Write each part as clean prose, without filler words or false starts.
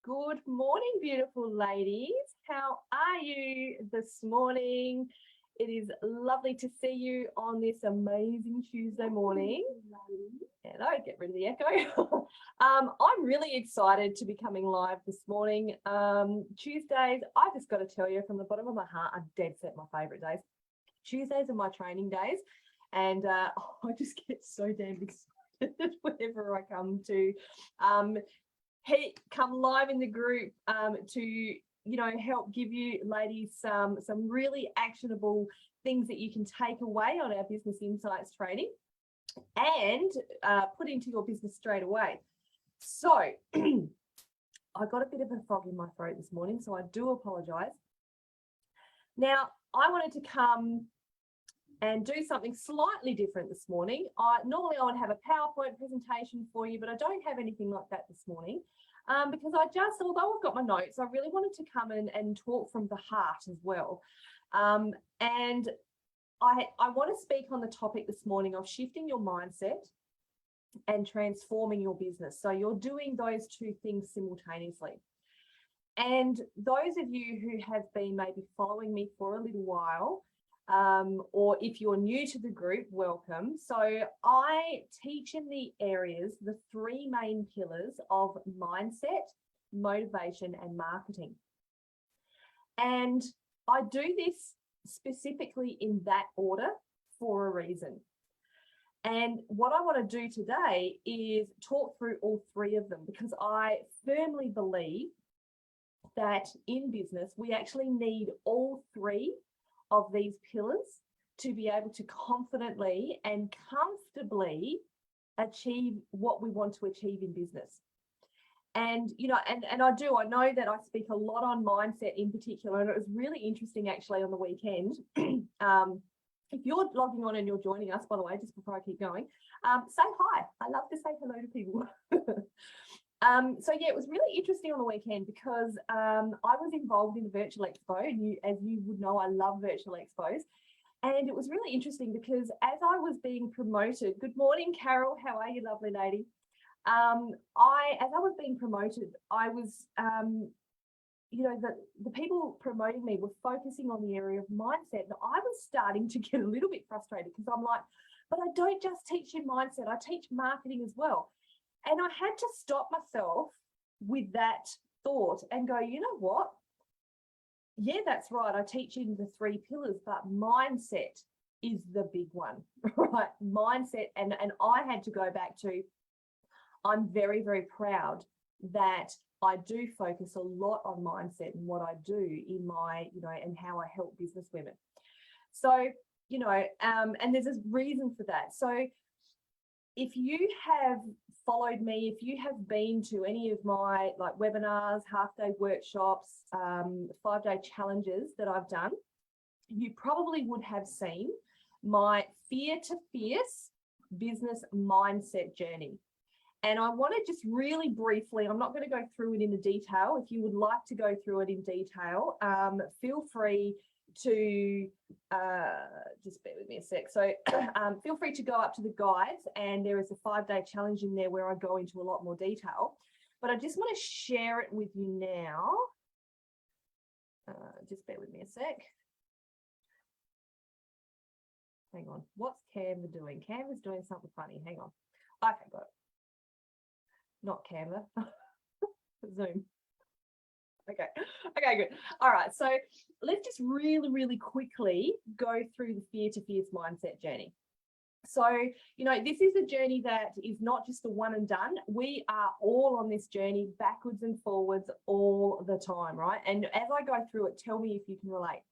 Good morning, beautiful ladies. How are you this morning? It is lovely to see you on this amazing Tuesday morning. Hello, get rid of the echo. I'm really excited to be coming live this morning. Tuesdays, I just got to tell you from the bottom of my heart, I'm dead set my favourite days. Tuesdays are my training days, and I just get so damn excited whenever I come to come live in the group to help give you ladies some really actionable things that you can take away on our business insights training and put into your business straight away. So I got a bit of a frog in my throat this morning, so I do apologize. Now, I wanted to come and do something slightly different this morning. Normally I would have a PowerPoint presentation for you, but I don't have anything like that this morning because although I've got my notes, I really wanted to come in and talk from the heart as well. And I want to speak on the topic this morning of shifting your mindset and transforming your business. So you're doing those two things simultaneously. And those of you who have been maybe following me for a little while, or if you're new to the group, welcome. So I teach in the three main pillars of mindset, motivation, and marketing. And I do this specifically in that order for a reason. And what I want to do today is talk through all three of them, because I firmly believe that in business, we actually need all three of these pillars to be able to confidently and comfortably achieve what we want to achieve in business. And, and I know that I speak a lot on mindset in particular, and it was really interesting actually on the weekend. If you're logging on and you're joining us, by the way, just before I keep going, say hi. I love to say hello to people. So yeah, it was really interesting on the weekend because I was involved in a virtual expo, and as you would know, I love virtual expos. And it was really interesting because as I was being promoted, good morning, Carol, how are you, lovely lady? As I was being promoted, I was, the people promoting me were focusing on the area of mindset. And I was starting to get a little bit frustrated because I'm like, but I don't just teach you mindset, I teach marketing as well. And I had to stop myself with that thought and go, you know what? Yeah, that's right. I teach you the three pillars, but mindset is the big one, right? Mindset. And I had to go back to, I'm very, very proud that I do focus a lot on mindset and what I do in my, and how I help business women. So, and there's a reason for that. So if you have followed me, if you have been to any of my webinars, half-day workshops, 5-day challenges that I've done, you probably would have seen my Fear to Fierce business mindset journey. And I want to just really briefly, I'm not going to go through it in the detail. If you would like to go through it in detail, feel free to just bear with me a sec. So feel free to go up to the guides, and there is a 5-day challenge in there where I go into a lot more detail. But I just want to share it with you now. Just bear with me a sec. Hang on. What's Canva doing? Canva's doing something funny. Hang on. Okay, got it. Not Canva. Zoom. Okay, good. All right, so let's just really, really quickly go through the Fear to Fierce mindset journey. So, this is a journey that is not just a one and done. We are all on this journey backwards and forwards all the time, right? And as I go through it, tell me if you can relate.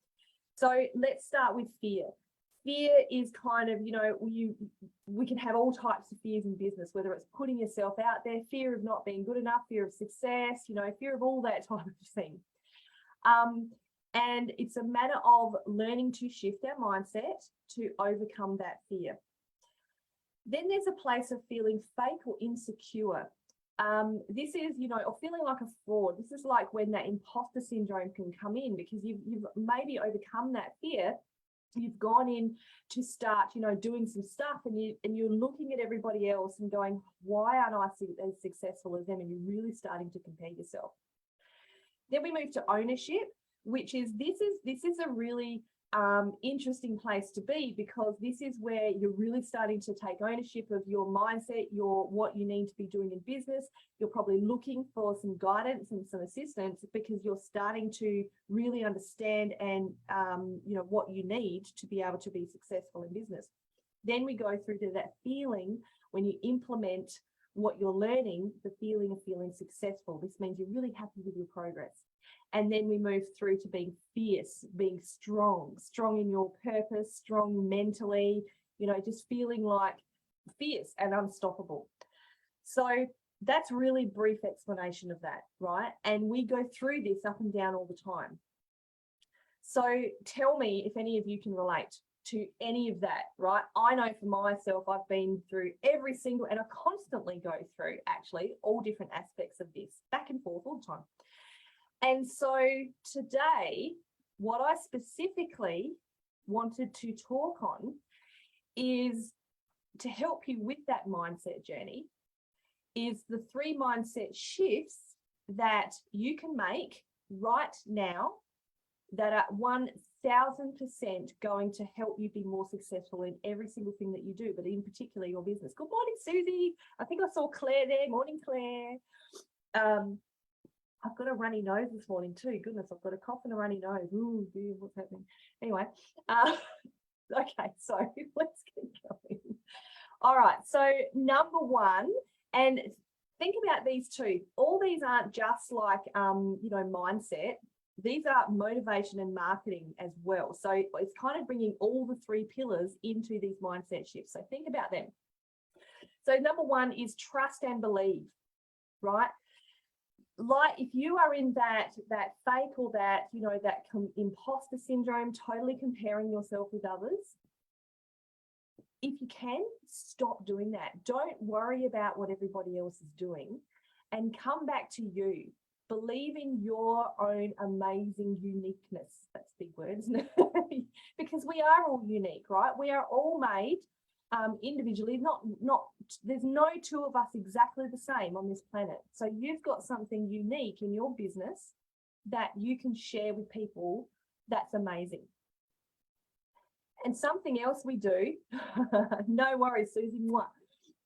So let's start with fear. Fear is kind of, we can have all types of fears in business, whether it's putting yourself out there, fear of not being good enough, fear of success, fear of all that type of thing. And it's a matter of learning to shift our mindset to overcome that fear. Then there's a place of feeling fake or insecure. This is, or feeling like a fraud. This is like when that imposter syndrome can come in because you've maybe overcome that fear. You've gone in to start, doing some stuff, and you're looking at everybody else and going, why aren't I as successful as them? And you're really starting to compare yourself. Then we move to ownership, which is this is a really interesting place to be, because this is where you're really starting to take ownership of your mindset, what you need to be doing in business. You're probably looking for some guidance and some assistance, because you're starting to really understand and what you need to be able to be successful in business. Then we go through to that feeling when you implement what you're learning, the feeling of feeling successful. This means you're really happy with your progress. And then we move through to being fierce, being strong in your purpose, strong mentally, just feeling like fierce and unstoppable. So that's really brief explanation of that, right? And we go through this up and down all the time. So tell me if any of you can relate to any of that, right? I know for myself, I've been through every single, and I constantly go through actually all different aspects of this, back and forth all the time. And so today, what I specifically wanted to talk on is to help you with that mindset journey, is the 3 mindset shifts that you can make right now that are 1000% going to help you be more successful in every single thing that you do, but in particular your business. Good morning, Susie. I think I saw Claire there. Morning, Claire. I've got a runny nose this morning too. Goodness, I've got a cough and a runny nose. Ooh, dear, what's happening? Anyway, okay, so let's get going. All right, so number 1, and think about these two. All these aren't just like, mindset. These are motivation and marketing as well. So it's kind of bringing all the 3 pillars into these mindset shifts. So think about them. So number 1 is trust and believe, right? Like if you are in that fake or that imposter syndrome, totally comparing yourself with others, if you can, stop doing that. Don't worry about what everybody else is doing, and come back to you. Believe in your own amazing uniqueness. That's big words. Because we are all unique, right? We are all made individually. There's no 2 of us exactly the same on this planet. So you've got something unique in your business that you can share with people. That's amazing. And something else we do, no worries, Susie.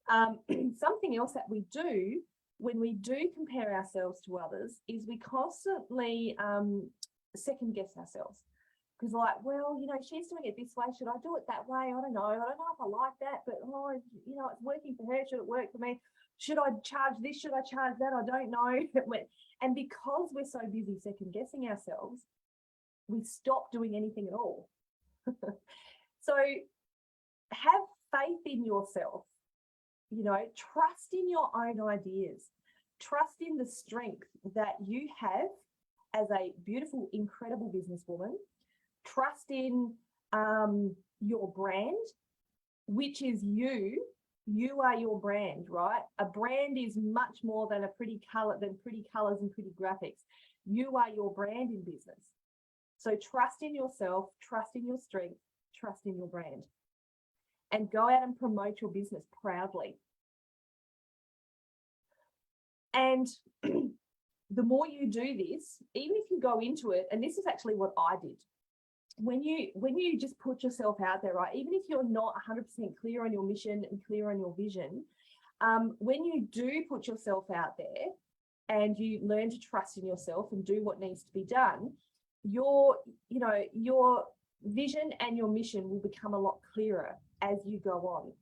Something else that we do when we do compare ourselves to others is we constantly second guess ourselves. Because well, she's doing it this way. Should I do it that way? I don't know. I don't know if I like that, but it's working for her. Should it work for me? Should I charge this? Should I charge that? I don't know. And because we're so busy second guessing ourselves, we stop doing anything at all. So have faith in yourself. Trust in your own ideas. Trust in the strength that you have as a beautiful, incredible businesswoman. Trust in your brand, which is you. You are your brand, right? A brand is much more than pretty colors and pretty graphics. You are your brand in business. So trust in yourself, trust in your strength, trust in your brand, and go out and promote your business proudly. And the more you do this, even if you go into it, and this is actually what I did, when you just put yourself out there, right, even if you're not 100% clear on your mission and clear on your vision, when you do put yourself out there and you learn to trust in yourself and do what needs to be done, your vision and your mission will become a lot clearer as you go on.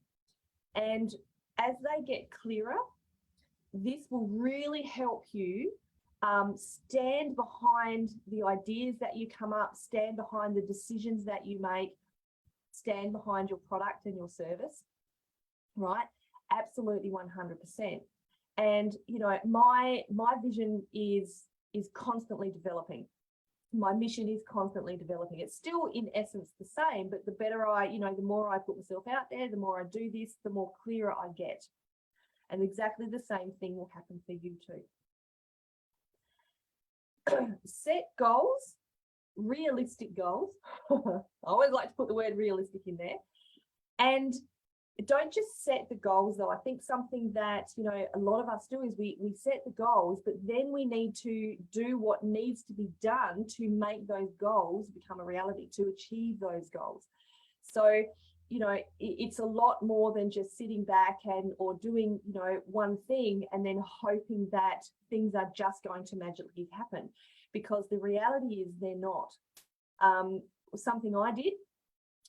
And as they get clearer, this will really help you stand behind the ideas that you come up, stand behind the decisions that you make, stand behind your product and your service, right? Absolutely 100%. And, my vision is constantly developing. My mission is constantly developing. It's still in essence the same, but the better the more I put myself out there, the more I do this, the more clearer I get. And exactly the same thing will happen for you too. Set goals, realistic goals. I always like to put the word realistic in there. And don't just set the goals though. I think something that, a lot of us do is we set the goals, but then we need to do what needs to be done to make those goals become a reality, to achieve those goals. So, it's a lot more than just sitting back or doing, one thing and then hoping that things are just going to magically happen, because the reality is they're not. Something I did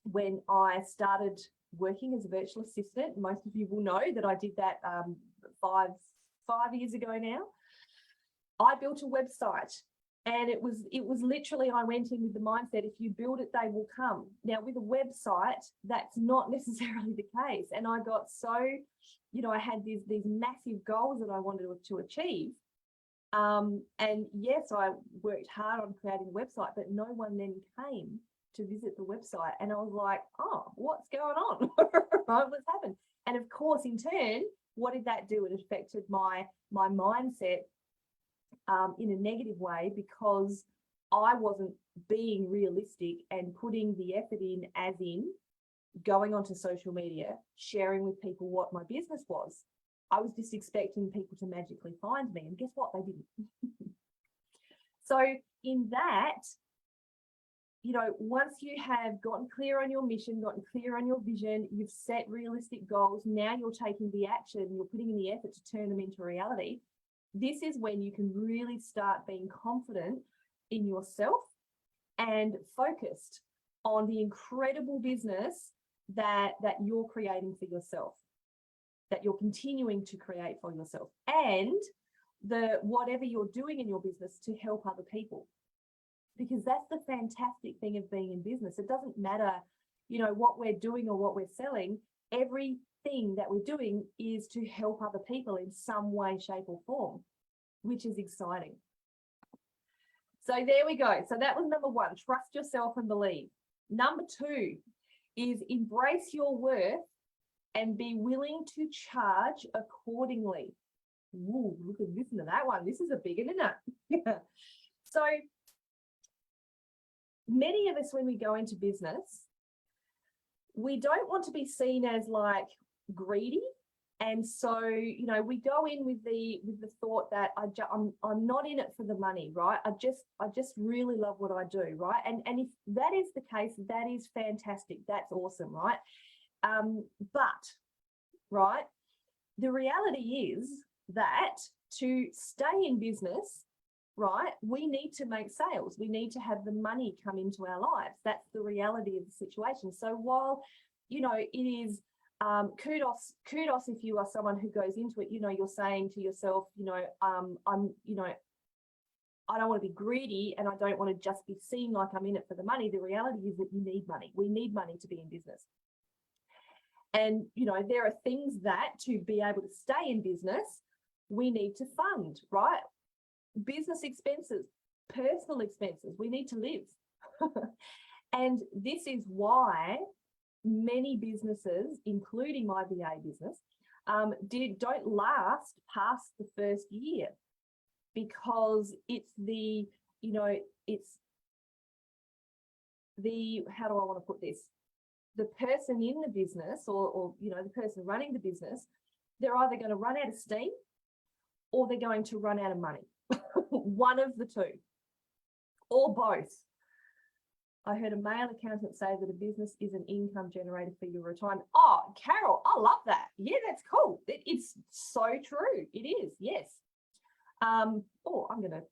when I started working as a virtual assistant, most of you will know that I did that 5 years ago now. I built a website, and it was literally, I went in with the mindset, if you build it, they will come. Now with a website, that's not necessarily the case. And I got so, I had these massive goals that I wanted to achieve. And yes, I worked hard on creating a website, but no one then came to visit the website. And I was like, oh, what's going on? What's happened? And of course, in turn, what did that do? It affected my mindset in a negative way, because I wasn't being realistic and putting the effort in, as in going onto social media, sharing with people what my business was. I was just expecting people to magically find me, and guess what? They didn't. So in that, once you have gotten clear on your mission, gotten clear on your vision, you've set realistic goals, now you're taking the action, you're putting in the effort to turn them into reality. This is when you can really start being confident in yourself and focused on the incredible business that you're creating for yourself, that you're continuing to create for yourself, and whatever you're doing in your business to help other people. Because that's the fantastic thing of being in business. It doesn't matter, what we're doing or what we're selling. Everything that we're doing is to help other people in some way, shape, or form, which is exciting. So there we go. So that was number 1, trust yourself and believe. Number 2 is embrace your worth and be willing to charge accordingly. Ooh, listen to that one. This is a big one, isn't it? So many of us, when we go into business, we don't want to be seen as like greedy. And so, we go in with the thought that I'm not in it for the money, right? I just really love what I do, right? And if that is the case, that is fantastic. That's awesome, right? But, right, the reality is that to stay in business, right, we need to make sales. We need to have the money come into our lives. That's the reality of the situation. So while, it is kudos if you are someone who goes into it, you're saying to yourself, I don't want to be greedy, and I don't want to just be seen like I'm in it for the money. The reality is that you need money. We need money to be in business. And, there are things that, to be able to stay in business, we need to fund, right? Business expenses, personal expenses, we need to live. And this is why many businesses, including my VA business, don't last past the first year, because it's how do I want to put this? The person in the business, or the person running the business, they're either going to run out of steam or they're going to run out of money. One of the two, or both. I heard a male accountant say that a business is an income generator for your retirement. Oh, Carol, I love that. Yeah, that's cool. It's so true. It is, yes. I'm gonna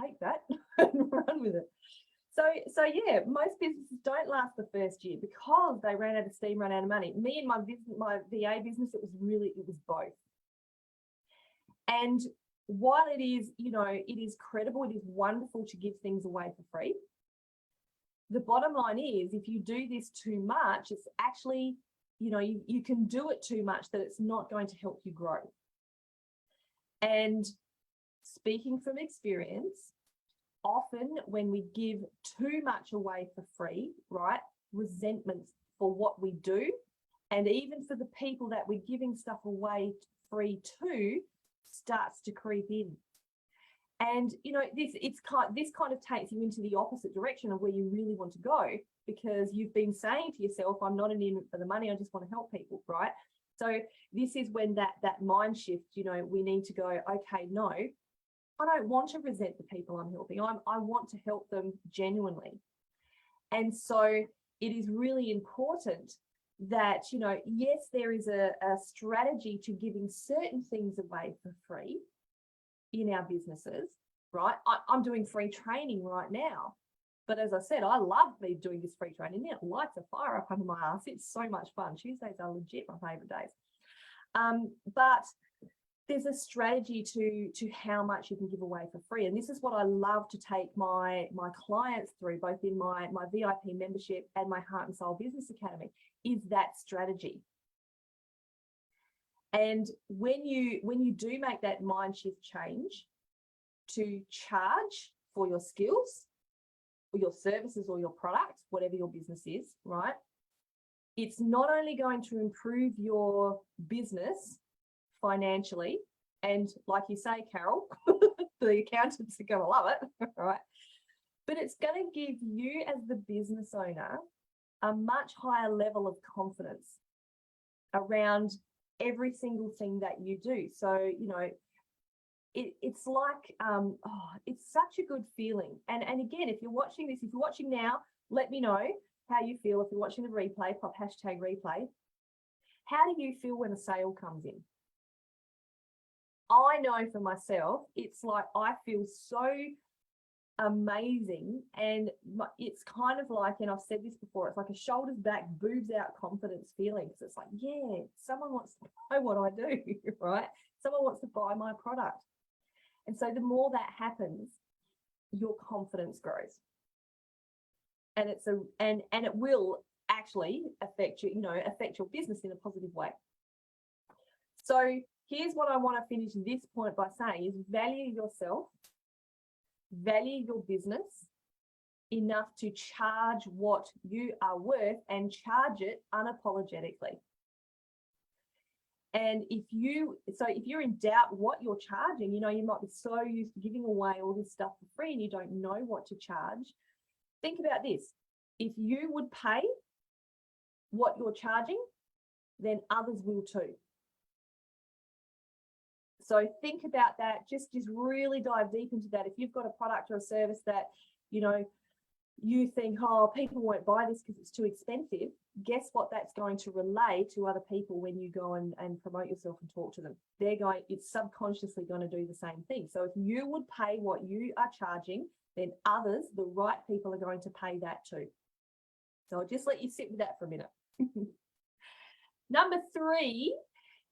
take that and run with it. So yeah, most businesses don't last the first year because they ran out of steam, ran out of money. Me and my VA business, it was both. And while it is, it is credible, it is wonderful to give things away for free. The bottom line is, if you do this too much, it's actually, you can do it too much that it's not going to help you grow. And speaking from experience, often when we give too much away for free, right, resentment for what we do, and even for the people that we're giving stuff away free to, starts to creep in. And this kind of takes you into the opposite direction of where you really want to go, because you've been saying to yourself, I'm not in it for the money, I just want to help people, right? So this is when that mind shift, we need to go, okay, no, I don't want to resent the people I'm helping. I want to help them genuinely. And so it is really important that, yes, there is a strategy to giving certain things away for free in our businesses, right? I'm doing free training right now. But as I said, I love me doing this free training. Now, lights a fire up under my ass. It's so much fun. Tuesdays are legit my favorite days. But there's a strategy to how much you can give away for free. And this is what I love to take my clients through, both in my VIP membership and my Heart and Soul Business Academy, is that strategy. And when you do make that mind shift change to charge for your skills or your services or your products, whatever your business is, right? It's not only going to improve your business financially, and like you say, Carol, the accountants are going to love it, right? But it's going to give you as the business owner a much higher level of confidence around every single thing that you do. So, it's like, it's such a good feeling. And again, if you're watching this, if you're watching now, let me know how you feel. If you're watching the replay, pop #replay. How do you feel when a sale comes in? I know for myself, it's like I feel so amazing, and it's kind of like, and I've said this before, it's like a shoulders back, boobs out confidence feeling, because it's like, yeah, someone wants to know what I do, right? Someone wants to buy my product. And so the more that happens, your confidence grows. And it will actually affect you, affect your business in a positive way. So here's what I want to finish this point by saying is value yourself, value your business enough to charge what you are worth, and charge it unapologetically. And if you're in doubt what you're charging, you might be so used to giving away all this stuff for free and you don't know what to charge. Think about this. If you would pay what you're charging, then others will too. So think about that. Just really dive deep into that. If you've got a product or a service that, you think, oh, people won't buy this because it's too expensive, guess what that's going to relay to other people when you go and promote yourself and talk to them? It's subconsciously going to do the same thing. So if you would pay what you are charging, then others, the right people, are going to pay that too. So I'll just let you sit with that for a minute. Number 3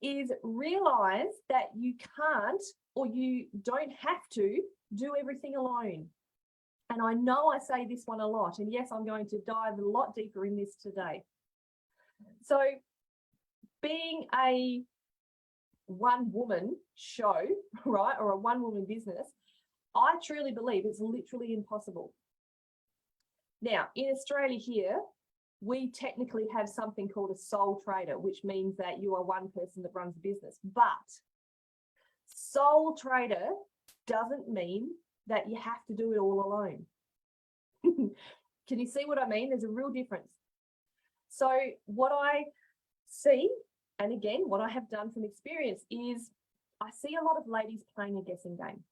is realize that you can't, or you don't have to, do everything alone. And I know I say this one a lot, and yes, I'm going to dive a lot deeper in this today. So being a one-woman show, right, or a one-woman business, I truly believe it's literally impossible. Now, in Australia here, we technically have something called a sole trader, which means that you are one person that runs a business. But sole trader doesn't mean that you have to do it all alone. Can you see what I mean? There's a real difference. So what I see, and again, what I have done from experience, is I see a lot of ladies playing a guessing game.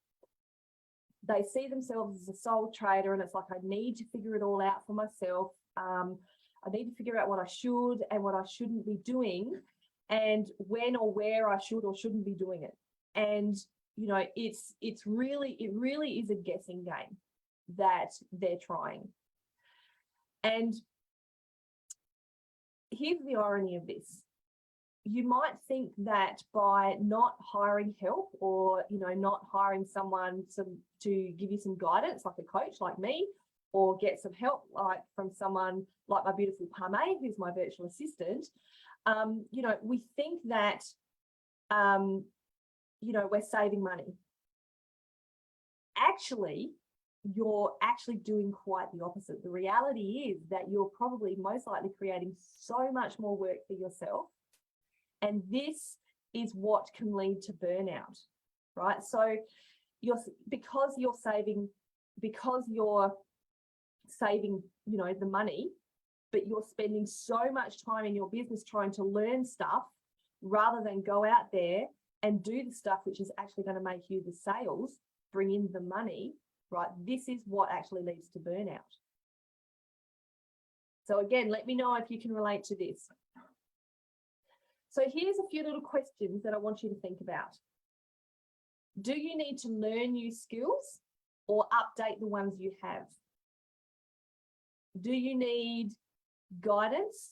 They see themselves as a sole trader, and it's like, I need to figure it all out for myself. I need to figure out what I should and what I shouldn't be doing, and when or where I should or shouldn't be doing it. And it really is a guessing game that they're trying. And here's the irony of this. You might think that by not hiring help, or not hiring someone to give you some guidance, like a coach like me, or get some help from someone like my beautiful Pame, who's my virtual assistant, we think that we're saving money. Actually, you're actually doing quite the opposite. The reality is that you're probably most likely creating so much more work for yourself. And this is what can lead to burnout, right? So, because you're saving, you know, the money, but you're spending so much time in your business trying to learn stuff rather than go out there and do the stuff which is actually going to make you the sales, bring in the money, right? This is what actually leads to burnout. So again, let me know if you can relate to this. So here's a few little questions that I want you to think about. Do you need to learn new skills or update the ones you have? Do you need guidance?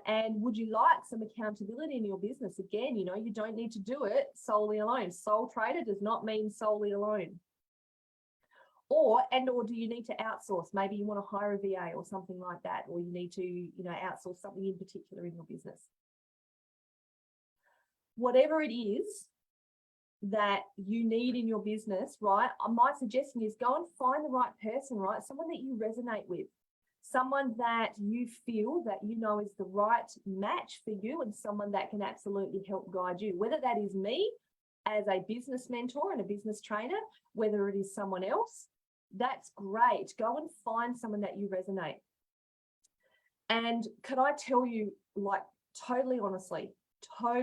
And would you like some accountability in your business? Again, you know, you don't need to do it solely alone. Sole trader does not mean solely alone. Or do you need to outsource? Maybe you want to hire a VA or something like that, or you need to, you know, outsource something in particular in your business. Whatever it is that you need in your business, right? My suggestion is go and find the right person, right? Someone that you resonate with, someone that you feel that you know is the right match for you, and someone that can absolutely help guide you, whether that is me as a business mentor and a business trainer, whether it is someone else. That's great. Go and find someone that you resonate. And could I tell you, like, totally honestly, I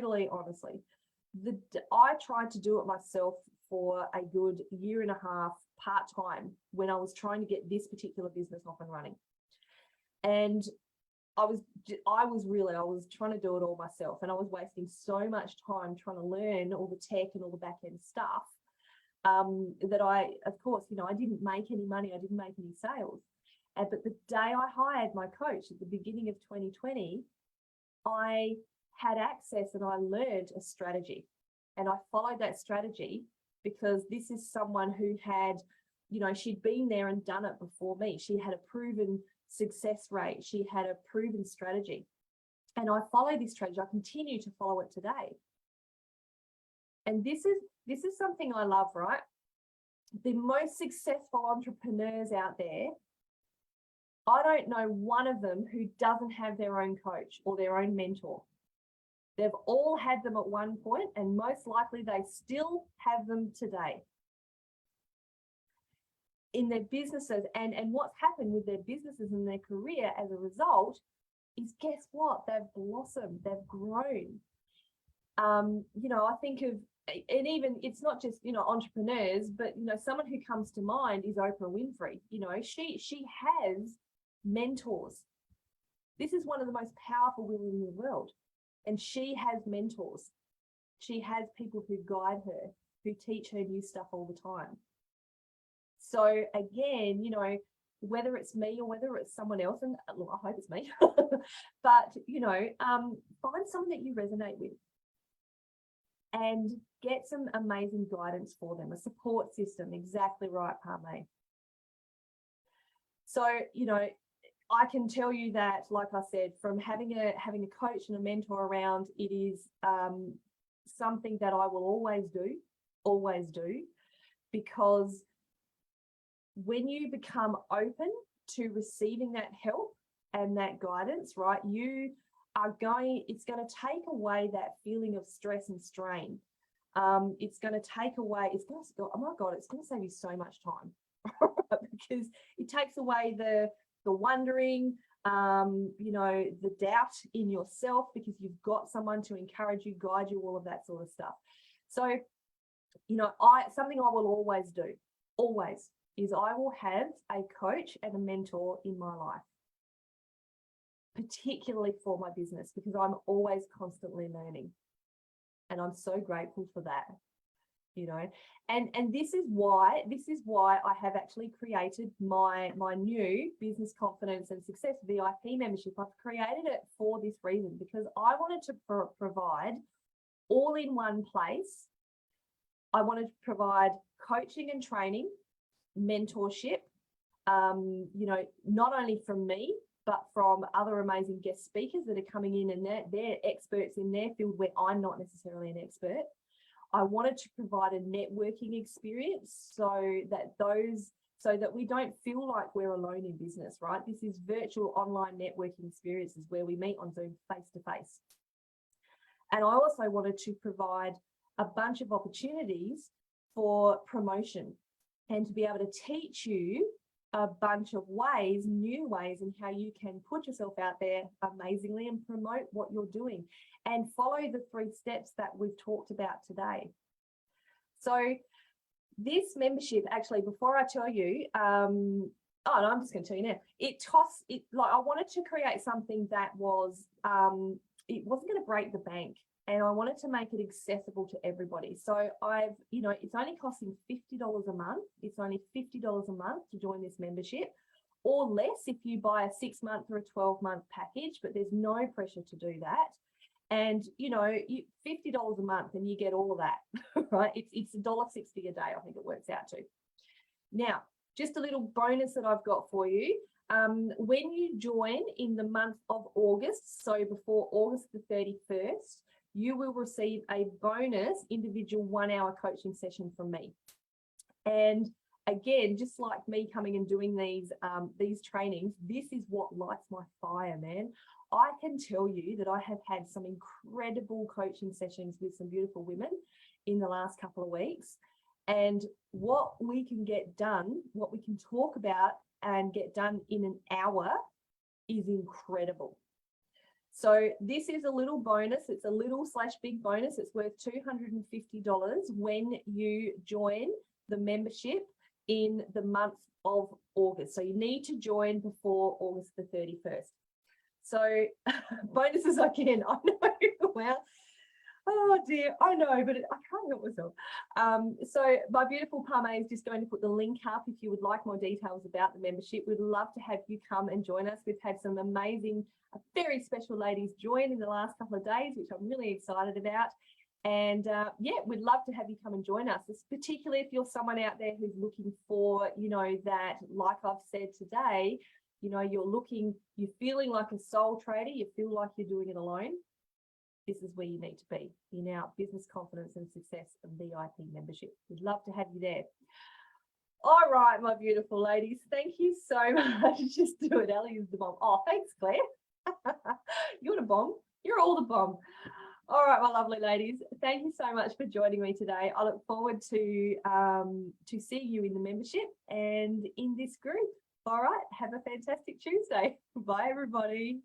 tried to do it myself for a good year and a half part-time when I was trying to get this particular business off and running. And I was trying to do it all myself, and I was wasting so much time trying to learn all the tech and all the back-end stuff that of course, you know, I didn't make any money, I didn't make any sales. But the day I hired my coach at the beginning of 2020, I had access and I learned a strategy, and I followed that strategy because this is someone who had, you know, she'd been there and done it before me. She had a proven success rate. She had a proven strategy, and I follow this strategy. I continue to follow it today. And this is something I love, right? The most successful entrepreneurs out there, I don't know one of them who doesn't have their own coach or their own mentor. They've all had them at one point, and most likely they still have them today in their businesses. And what's happened with their businesses and their career as a result is, guess what? They've blossomed, they've grown. You know, I think of, and even it's not just, you know, entrepreneurs, but, you know, someone who comes to mind is Oprah Winfrey. You know, she has mentors. This is one of the most powerful women in the world, and she has mentors. She has people who guide her, who teach her new stuff all the time. So again, you know, whether it's me or whether it's someone else, and look, I hope it's me, but, you know, find someone that you resonate with and get some amazing guidance for them, a support system. Exactly right, Parme. So, you know, I can tell you that, like I said, from having a coach and a mentor around, it is something that I will always do, because when you become open to receiving that help and that guidance, right, it's going to take away that feeling of stress and strain. It's going to take away, oh my God, it's going to save you so much time because it takes away the wondering, you know, the doubt in yourself, because you've got someone to encourage you, guide you, all of that sort of stuff. So, you know, something I will always do, is I will have a coach and a mentor in my life, particularly for my business, because I'm always constantly learning, and I'm so grateful for that, you know. And this is why I have actually created my new Business Confidence and Success VIP membership. I've created it for this reason, because I wanted to provide all in one place. I wanted to provide coaching and training, mentorship, you know, not only from me, but from other amazing guest speakers that are coming in, and they're experts in their field where I'm not necessarily an expert. I wanted to provide a networking experience so that we don't feel like we're alone in business, right? This is virtual online networking experiences where we meet on Zoom face to face. And I also wanted to provide a bunch of opportunities for promotion and to be able to teach you a bunch of ways, new ways, in how you can put yourself out there amazingly and promote what you're doing and follow the 3 steps that we've talked about today. So this membership, actually, before I tell you, oh no, I'm just going to tell you now. I wanted to create something that was, it wasn't going to break the bank, and I wanted to make it accessible to everybody. So it's only costing $50 a month. It's only $50 a month to join this membership, or less if you buy a 6-month or a 12-month package, but there's no pressure to do that. And, $50 a month and you get all of that, right? It's $1.60 a day, I think it works out to. Now, just a little bonus that I've got for you. When you join in the month of August, so before August the 31st, you will receive a bonus individual 1-hour coaching session from me. And again, just like me coming and doing these trainings, this is what lights my fire, man. I can tell you that I have had some incredible coaching sessions with some beautiful women in the last couple of weeks. And what we can get done, what we can talk about and get done in an hour is incredible. So this is a little bonus. It's a little / big bonus. It's worth $250 when you join the membership in the month of August. So you need to join before August the 31st. So bonuses again, I know, well, oh dear, I know, but I can't help myself. So my beautiful Parme is just going to put the link up if you would like more details about the membership. We'd love to have you come and join us. We've had some amazing, very special ladies join in the last couple of days, which I'm really excited about. And yeah, we'd love to have you come and join us, particularly if you're someone out there who's looking for, that, like I've said today, you're feeling like a sole trader, you feel like you're doing it alone. This is where you need to be in our Business Confidence and Success VIP membership. We'd love to have you there. All right, my beautiful ladies, thank you so much. Just do it. Ellie is the bomb. Oh, thanks, Claire. You're the bomb. You're all the bomb. All right, my lovely ladies, thank you so much for joining me today. I look forward to seeing you in the membership and in this group. All right, have a fantastic Tuesday. Bye, everybody.